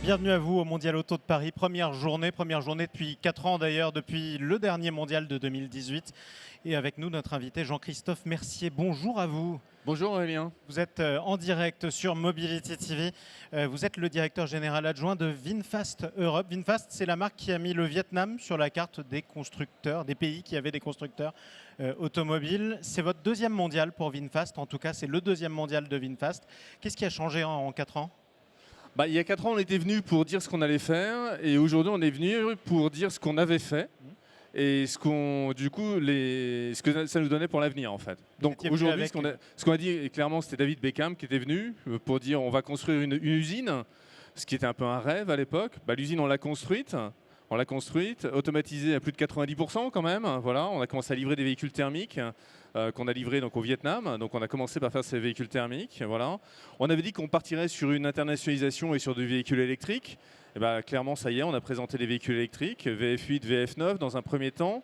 Bienvenue à vous au Mondial Auto de Paris, première journée depuis 4 ans d'ailleurs, depuis le dernier mondial de 2018. Et avec nous, notre invité Jean-Christophe Mercier. Bonjour à vous. Bonjour Aurélien. Vous êtes en direct sur Mobility TV. Vous êtes le directeur général adjoint de VinFast Europe. VinFast, c'est la marque qui a mis le Vietnam sur la carte des constructeurs, des pays qui avaient des constructeurs automobiles. C'est votre deuxième mondial pour VinFast. En tout cas, c'est le deuxième mondial de VinFast. Qu'est-ce qui a changé en 4 ans ? Il y a 4 ans, on était venu pour dire ce qu'on allait faire, et aujourd'hui, on est venu pour dire ce qu'on avait fait et ce que ça nous donnait pour l'avenir, en fait. Donc aujourd'hui, ce qu'on a dit clairement, c'était David Beckham qui était venu pour dire on va construire une usine, ce qui était un peu un rêve à l'époque. L'usine, on l'a construite. Automatisée à plus de 90% quand même. Voilà, on a commencé à livrer des véhicules thermiques qu'on a livrés donc, au Vietnam. Donc on a commencé par faire ces véhicules thermiques. Voilà. On avait dit qu'on partirait sur une internationalisation et sur du véhicule électrique. Et clairement, ça y est, on a présenté les véhicules électriques, VF8, VF9 dans un premier temps.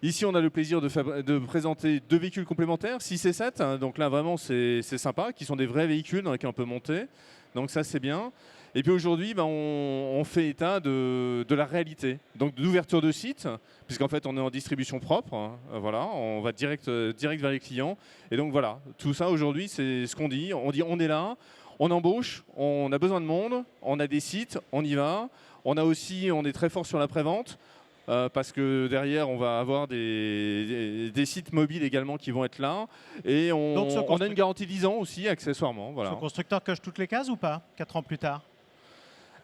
Ici, on a le plaisir de présenter 2 véhicules complémentaires, 6 et 7. Donc là, vraiment, c'est sympa, qui sont des vrais véhicules dans lesquels on peut monter. Donc ça, c'est bien. Et puis aujourd'hui, on fait état de la réalité, donc d'ouverture de site, puisqu'en fait on est en distribution propre, voilà, on va direct vers les clients. Et donc voilà, tout ça aujourd'hui, c'est ce qu'on dit. On dit on est là, on embauche, on a besoin de monde, on a des sites, on y va. On est très fort sur la prévente. Parce que derrière, on va avoir des sites mobiles également qui vont être là. Et on a une garantie 10 ans aussi, accessoirement. Voilà. Ce constructeur coche toutes les cases ou pas, 4 ans plus tard ?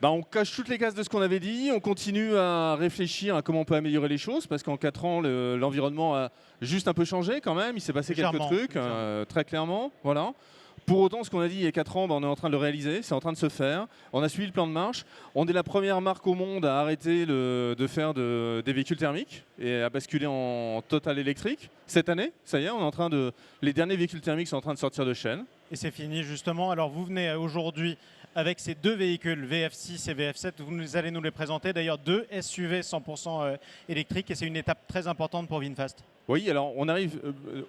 On coche toutes les cases de ce qu'on avait dit, on continue à réfléchir à comment on peut améliorer les choses, parce qu'en 4 ans, l'environnement a juste un peu changé quand même, il s'est passé quelques trucs, très clairement. Voilà. Pour autant, ce qu'on a dit il y a 4 ans, on est en train de le réaliser, c'est en train de se faire. On a suivi le plan de marche. On est la première marque au monde à arrêter de faire des véhicules thermiques et à basculer en total électrique. Cette année, ça y est, les derniers véhicules thermiques sont en train de sortir de chaîne. Et c'est fini justement. Alors vous venez aujourd'hui avec ces 2 véhicules, VF6 et VF7, vous allez nous les présenter. D'ailleurs, 2 SUV 100% électriques et c'est une étape très importante pour VinFast. Oui, alors on arrive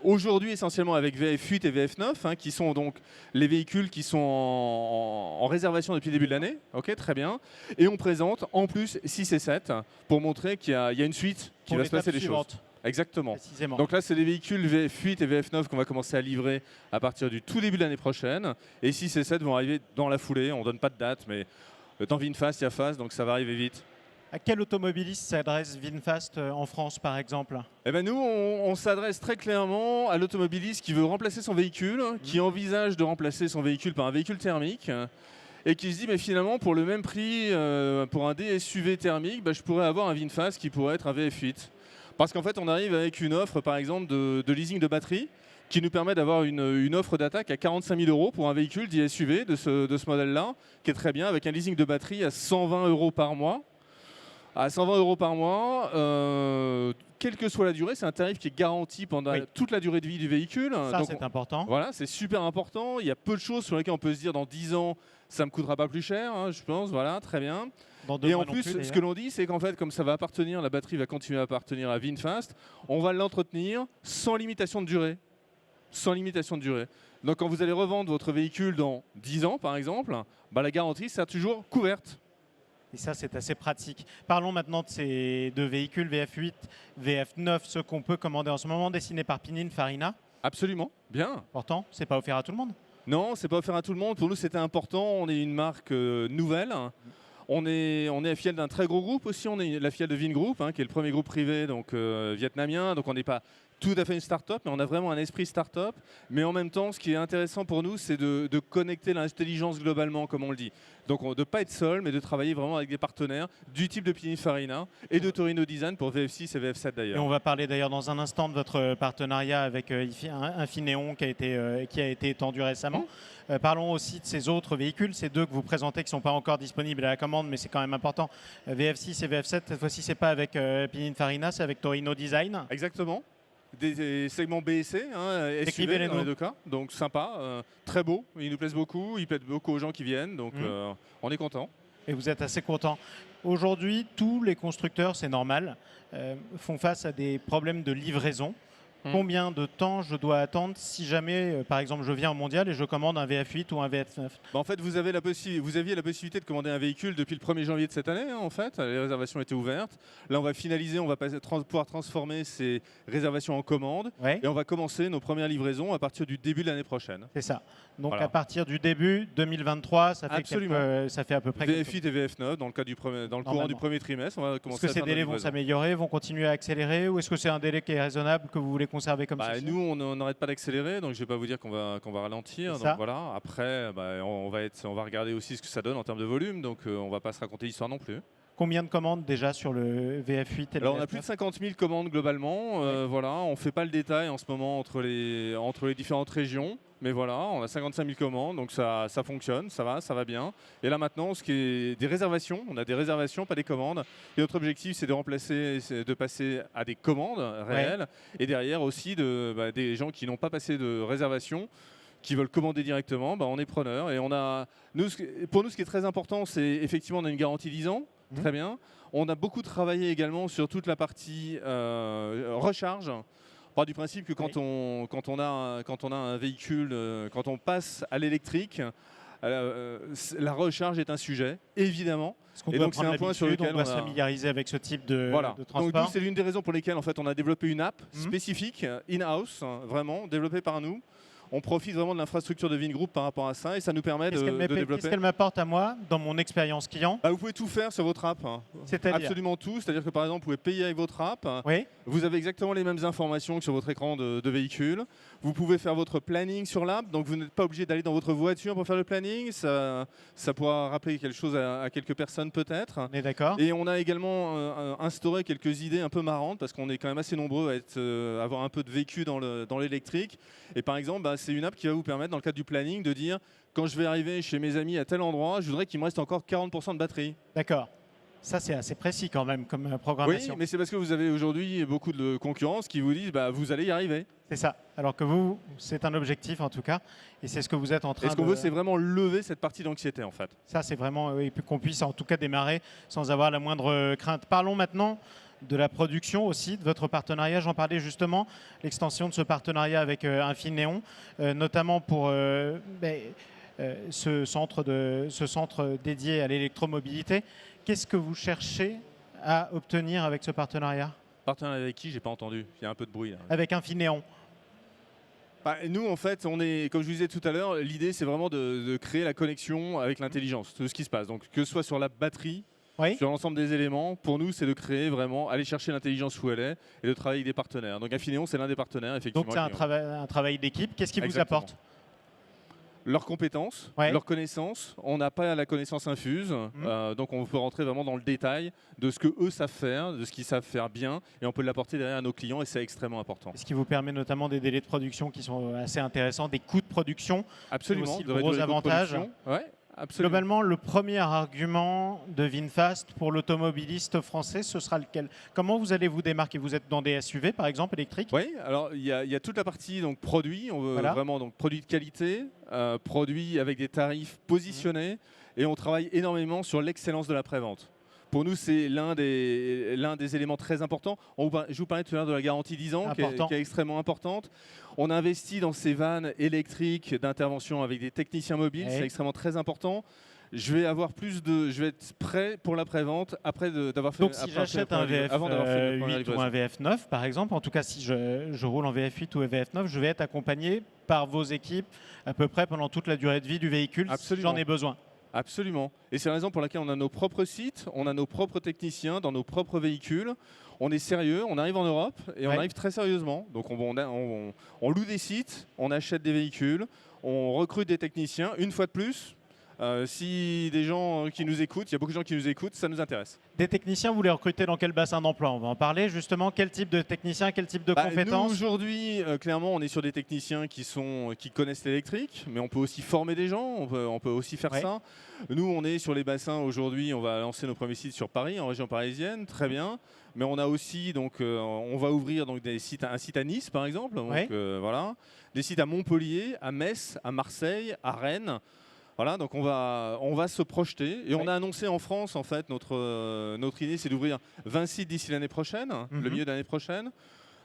aujourd'hui essentiellement avec VF8 et VF9, qui sont donc les véhicules qui sont en réservation depuis le début de l'année. Ok, très bien. Et on présente en plus 6 et 7 pour montrer qu'il y a une suite qui va se passer des choses. Exactement. Donc là, c'est les véhicules VF8 et VF9 qu'on va commencer à livrer à partir du tout début de l'année prochaine. Et 6 et 7 vont arriver dans la foulée. On ne donne pas de date, mais dans VinFast, il y a Fast, donc ça va arriver vite. À quel automobiliste s'adresse VinFast en France, par exemple ? Nous, on s'adresse très clairement à l'automobiliste qui veut remplacer son véhicule, qui envisage de remplacer son véhicule par un véhicule thermique et qui se dit, mais finalement, pour le même prix, pour un DSUV thermique, je pourrais avoir un VinFast qui pourrait être un VF8. Parce qu'en fait, on arrive avec une offre, par exemple, de leasing de batterie qui nous permet d'avoir une offre d'attaque à 45 000 € pour un véhicule dit SUV de ce modèle-là, qui est très bien, avec un leasing de batterie à 120 € par mois. À 120 € par mois, quelle que soit la durée, c'est un tarif qui est garanti pendant toute la durée de vie du véhicule. Ça, c'est important. Voilà, c'est super important. Il y a peu de choses sur lesquelles on peut se dire dans 10 ans, ça ne me coûtera pas plus cher, je pense. Voilà, très bien. Et en plus, ce que l'on dit, c'est qu'en fait, comme ça va appartenir, la batterie va continuer à appartenir à VinFast, on va l'entretenir sans limitation de durée. Sans limitation de durée. Donc quand vous allez revendre votre véhicule dans 10 ans, par exemple, la garantie sera toujours couverte. Et ça, c'est assez pratique. Parlons maintenant de ces 2 véhicules, VF8, VF9, ceux qu'on peut commander en ce moment, dessinés par Pininfarina. Absolument, bien. Pourtant, ce n'est pas offert à tout le monde. Non, ce n'est pas offert à tout le monde. Pour nous, c'était important. On est une marque nouvelle. On est la filiale d'un très gros groupe aussi. On est la filiale de Vingroup, qui est le premier groupe privé vietnamien. Donc on n'est pas tout à fait une start-up, mais on a vraiment un esprit start-up. Mais en même temps, ce qui est intéressant pour nous, c'est de connecter l'intelligence globalement, comme on le dit. Donc de ne pas être seul, mais de travailler vraiment avec des partenaires du type de Pininfarina et de Torino Design pour VF6 et VF7 d'ailleurs. Et on va parler d'ailleurs dans un instant de votre partenariat avec Infineon qui a été étendu récemment. Parlons aussi de ces autres véhicules, ces 2 que vous présentez qui ne sont pas encore disponibles à la commande, mais c'est quand même important. VF6 et VF7, cette fois-ci, ce n'est pas avec Pininfarina, c'est avec Torino Design. Exactement. Des segments B et C, SUV dans les 2 cas, donc sympa, très beau, ils nous plaisent beaucoup, ils plaisent beaucoup aux gens qui viennent, donc on est content. Et vous êtes assez content. Aujourd'hui, tous les constructeurs, c'est normal, font face à des problèmes de livraison. Combien de temps je dois attendre si jamais, par exemple, je viens au mondial et je commande un VF8 ou un VF9? En fait, vous aviez la possibilité de commander un véhicule depuis le 1er janvier de cette année, hein, en fait. Les réservations étaient ouvertes. Là, on va finaliser, on va pouvoir transformer ces réservations en commandes. Et on va commencer nos premières livraisons à partir du début de l'année prochaine. C'est ça. Donc à partir du début 2023, ça fait à peu près... VF8 et VF9, dans le courant du premier trimestre, on va commencer à Est-ce que ces délais vont s'améliorer, vont continuer à accélérer, ou est-ce que c'est un délai qui est raisonnable que vous voulez conserver comme ça? Nous, on n'arrête pas d'accélérer, donc je ne vais pas vous dire qu'on va ralentir. Donc voilà. Après, on va regarder aussi ce que ça donne en termes de volume, donc on ne va pas se raconter l'histoire non plus. Combien de commandes déjà sur le VF8 et le Alors, VF9? on a plus de 50 000 commandes globalement. Voilà, on ne fait pas le détail en ce moment entre les différentes régions. Mais voilà, on a 55 000 commandes, donc ça fonctionne, ça va bien. Et là maintenant, ce qui est des réservations, on a des réservations, pas des commandes. Et notre objectif, c'est de passer à des commandes réelles. Et derrière aussi des gens qui n'ont pas passé de réservation, qui veulent commander directement, on est preneur. Et pour nous, ce qui est très important, c'est effectivement, on a une garantie 10 ans. Très bien. On a beaucoup travaillé également sur toute la partie recharge. On part du principe que quand on a un véhicule, quand on passe à l'électrique, la recharge est un sujet, évidemment. Et donc c'est un point sur lequel on doit se familiariser avec ce type de transport. Donc c'est l'une des raisons pour lesquelles en fait, on a développé une app spécifique, in-house, vraiment, développée par nous. On profite vraiment de l'infrastructure de Vingroup par rapport à ça et ça nous permet de développer. Qu'est-ce qu'elle m'apporte à moi dans mon expérience client? Vous pouvez tout faire sur votre app. C'est-à-dire absolument tout. C'est-à-dire que par exemple, vous pouvez payer avec votre app. Vous avez exactement les mêmes informations que sur votre écran de véhicule. Vous pouvez faire votre planning sur l'app. Donc vous n'êtes pas obligé d'aller dans votre voiture pour faire le planning. Ça pourra rappeler quelque chose à quelques personnes peut-être. On est d'accord. Et on a également instauré quelques idées un peu marrantes parce qu'on est quand même assez nombreux à avoir un peu de vécu dans l'électrique. Et par exemple, c'est une app qui va vous permettre, dans le cadre du planning, de dire quand je vais arriver chez mes amis à tel endroit, je voudrais qu'il me reste encore 40% de batterie. D'accord. Ça, c'est assez précis quand même comme programmation. Oui, mais c'est parce que vous avez aujourd'hui beaucoup de concurrence qui vous disent vous allez y arriver. C'est ça. Alors que vous, c'est un objectif en tout cas. Et c'est ce que vous êtes en train de... Et ce qu'on veut, c'est vraiment lever cette partie d'anxiété en fait. Ça, c'est vraiment qu'on puisse en tout cas démarrer sans avoir la moindre crainte. Parlons maintenant de la production aussi, de votre partenariat. J'en parlais justement, l'extension de ce partenariat avec Infineon, notamment pour ce centre dédié à l'électromobilité. Qu'est-ce que vous cherchez à obtenir avec ce partenariat? Partenariat avec qui? J'ai pas entendu. Il y a un peu de bruit là. Avec Infineon. Nous, en fait, on est, comme je vous disais tout à l'heure, l'idée c'est vraiment de créer la connexion avec l'intelligence, tout ce qui se passe. Donc que ce soit sur la batterie, sur l'ensemble des éléments, pour nous, c'est de créer vraiment, aller chercher l'intelligence où elle est et de travailler avec des partenaires. Donc Infineon, c'est l'un des partenaires, effectivement. Donc c'est un travail d'équipe. Qu'est-ce qui vous apporte? Leurs compétences, leurs connaissances. On n'a pas la connaissance infuse, donc on peut rentrer vraiment dans le détail de ce qu'eux savent faire, de ce qu'ils savent faire bien, et on peut l'apporter derrière à nos clients, et c'est extrêmement important. Ce qui vous permet notamment des délais de production qui sont assez intéressants, des coûts de production. Absolument, aussi de gros avantages. Absolument. Globalement, le premier argument de VinFast pour l'automobiliste français, ce sera lequel? Comment vous allez vous démarquer? Vous êtes dans des SUV, par exemple, électriques? Oui, alors il y a toute la partie donc, produit, on veut vraiment donc, produits de qualité, produits avec des tarifs positionnés, et on travaille énormément sur l'excellence de la prévente. Pour nous, c'est l'un des éléments très importants. Je vous parlais tout à l'heure de la garantie 10 ans, qui est extrêmement importante. On investit dans ces vannes électriques d'intervention avec des techniciens mobiles, c'est extrêmement très important. Je vais être prêt pour la prévente après d'avoir fait. Donc si j'achète un VF8 ou un VF9, par exemple, en tout cas si je roule en VF8 ou VF9, je vais être accompagné par vos équipes à peu près pendant toute la durée de vie du véhicule si j'en ai besoin. Absolument. Et c'est la raison pour laquelle on a nos propres sites, on a nos propres techniciens dans nos propres véhicules. On est sérieux, on arrive en Europe et on arrive très sérieusement. Donc on loue des sites, on achète des véhicules, on recrute des techniciens. Une fois de plus, si des gens qui nous écoutent, il y a beaucoup de gens qui nous écoutent, ça nous intéresse. Des techniciens, vous les recrutez dans quel bassin d'emploi? On va en parler justement. Quel type de technicien, quel type de compétences? Nous, aujourd'hui, clairement, on est sur des techniciens qui connaissent l'électrique, mais on peut aussi former des gens, on peut aussi faire ça. Nous, on est sur les bassins aujourd'hui, on va lancer nos premiers sites sur Paris, en région parisienne, très bien. Mais on a aussi, on va ouvrir donc, un site à Nice, par exemple, voilà. Des sites à Montpellier, à Metz, à Marseille, à Rennes. Voilà, donc on va se projeter et on a annoncé en France en fait notre idée c'est d'ouvrir 20 sites d'ici l'année prochaine, le milieu de l'année prochaine.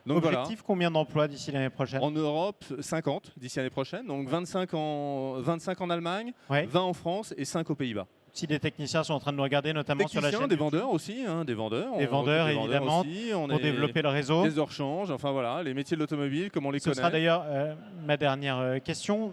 Donc objectif, combien d'emplois d'ici l'année prochaine? En Europe, 50 d'ici l'année prochaine. Donc 25 en Allemagne, 20 en France et 5 aux Pays-Bas. Si des techniciens sont en train de nous regarder, notamment sur la chaîne. Des vendeurs aussi, des vendeurs. Des vendeurs, évidemment, pour développer le réseau. Pièces de rechange, enfin voilà, les métiers de l'automobile, comme on les connaît. Ce sera d'ailleurs ma dernière question.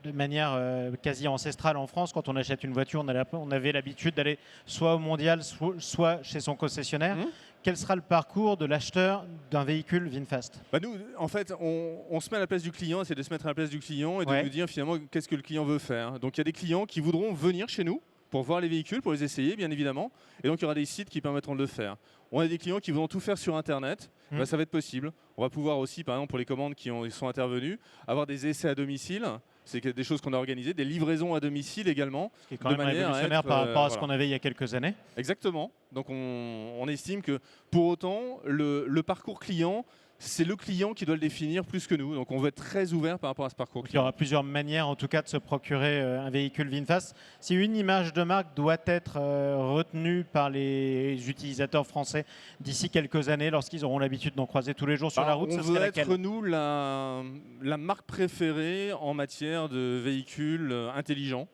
De manière quasi ancestrale en France, quand on achète une voiture, on avait l'habitude d'aller soit au mondial, soit chez son concessionnaire. Quel sera le parcours de l'acheteur d'un véhicule VinFast? Nous, en fait, on se met à la place du client, c'est de se mettre à la place du client et de nous dire finalement qu'est-ce que le client veut faire. Donc il y a des clients qui voudront venir chez nous pour voir les véhicules, pour les essayer, bien évidemment. Et donc il y aura des sites qui permettront de le faire. On a des clients qui voudront tout faire sur Internet. Ça va être possible. On va pouvoir aussi, par exemple, pour les commandes qui sont intervenues, avoir des essais à domicile. C'est des choses qu'on a organisées, des livraisons à domicile également. Ce qui est quand même révolutionnaire par rapport à ce qu'on avait il y a quelques années. Exactement. Donc on estime que pour autant, le parcours client, c'est le client qui doit le définir plus que nous. Donc on veut être très ouvert par rapport à ce parcours client. Il y aura plusieurs manières en tout cas de se procurer un véhicule VinFast. Si une image de marque doit être retenue par les utilisateurs français d'ici quelques années, lorsqu'ils auront l'habitude d'en croiser tous les jours sur la route, ce serait laquelle? On veut être, nous, la marque préférée en matière de véhicules intelligents.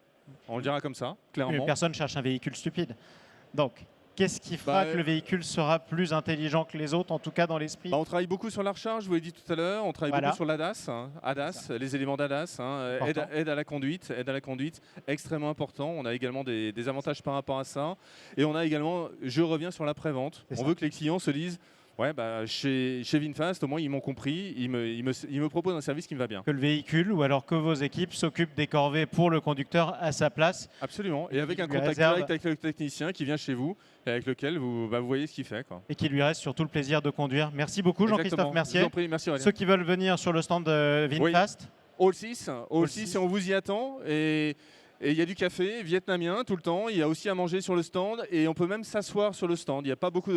On le dira comme ça, clairement. Mais personne ne cherche un véhicule stupide. Donc, qu'est-ce qui fera que le véhicule sera plus intelligent que les autres, en tout cas dans l'esprit? On travaille beaucoup sur la recharge, je vous l'ai dit tout à l'heure. On travaille beaucoup sur l'ADAS, les éléments d'ADAS, aide à la conduite, extrêmement important. On a également des avantages par rapport à ça. Et on a également, je reviens sur l'après-vente. On veut que les clients se disent, chez VinFast, au moins ils m'ont compris, ils me proposent un service qui me va bien. Que le véhicule ou alors que vos équipes s'occupent des corvées pour le conducteur à sa place. Absolument, et avec un contact direct avec le technicien qui vient chez vous et avec lequel vous voyez ce qu'il fait. Et qui lui reste surtout le plaisir de conduire. Merci beaucoup Jean-Christophe Mercier. Je vous en prie, merci Aurélien. Ceux qui veulent venir sur le stand de VinFast. All 6, et on vous y attend. Et il y a du café vietnamien tout le temps, il y a aussi à manger sur le stand et on peut même s'asseoir sur le stand. Il n'y a pas beaucoup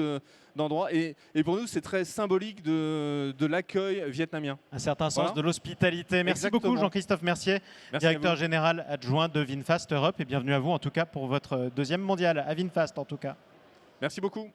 d'endroits et pour nous c'est très symbolique de l'accueil vietnamien. Un certain sens de l'hospitalité. Merci beaucoup Jean-Christophe Mercier, directeur général adjoint de VinFast Europe et bienvenue à vous en tout cas pour votre deuxième mondial à VinFast en tout cas. Merci beaucoup.